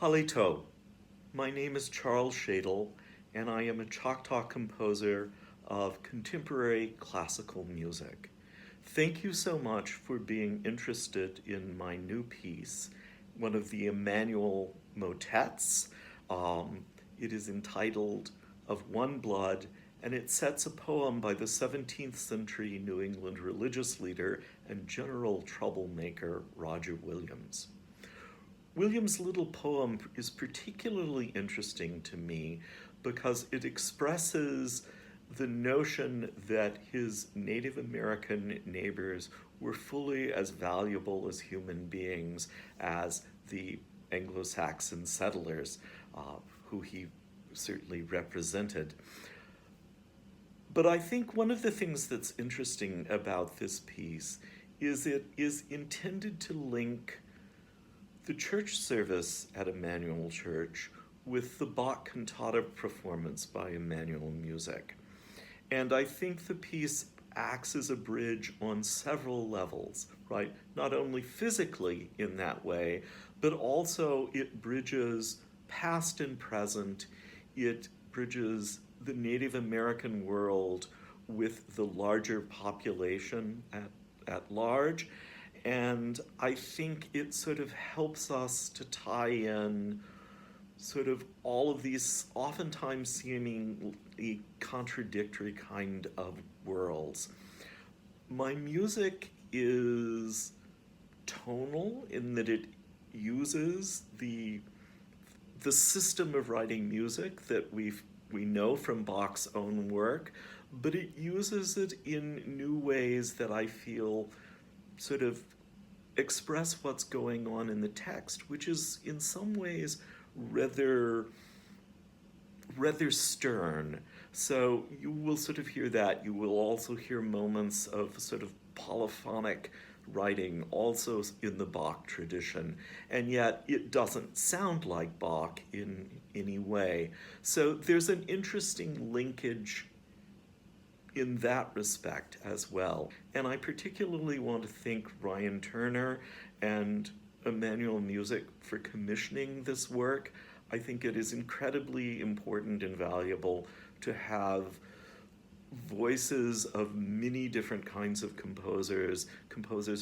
Halito. My name is Charles Shadle, and I am a Choctaw composer of contemporary classical music. Thank you so much for being interested in my new piece, one of the Emmanuel Motets. Um, it is entitled Of One Blood, and it sets a poem by the 17th century New England religious leader and general troublemaker Roger Williams. Williams' little poem is particularly interesting to me because it expresses the notion that his Native American neighbors were fully as valuable as human beings as the Anglo-Saxon settlers, who he certainly represented. But I think one of the things that's interesting about this piece is it is intended to link the church service at Emmanuel Church with the Bach cantata performance by Emmanuel Music. And I think the piece acts as a bridge on several levels, right? Not only physically in that way, but also it bridges past and present. It bridges the Native American world with the larger population at large. And I think it sort of helps us to tie in sort of all of these oftentimes seemingly contradictory kind of worlds. My music is tonal in that it uses the system of writing music that we know from Bach's own work, but it uses it in new ways that I feel sort of express what's going on in the text, which is in some ways rather stern. So you will sort of hear that. You will also hear moments of sort of polyphonic writing also in the Bach tradition, and yet it doesn't sound like Bach in any way. So there's an interesting linkage in that respect as well. And I particularly want to thank Ryan Turner and Emmanuel Music for commissioning this work. I think it is incredibly important and valuable to have voices of many different kinds of composers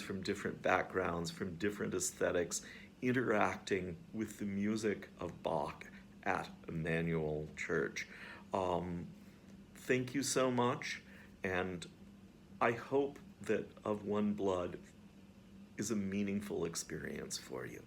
from different backgrounds, from different aesthetics, interacting with the music of Bach at Emmanuel Church. Thank you so much, and I hope that Of One Blood is a meaningful experience for you.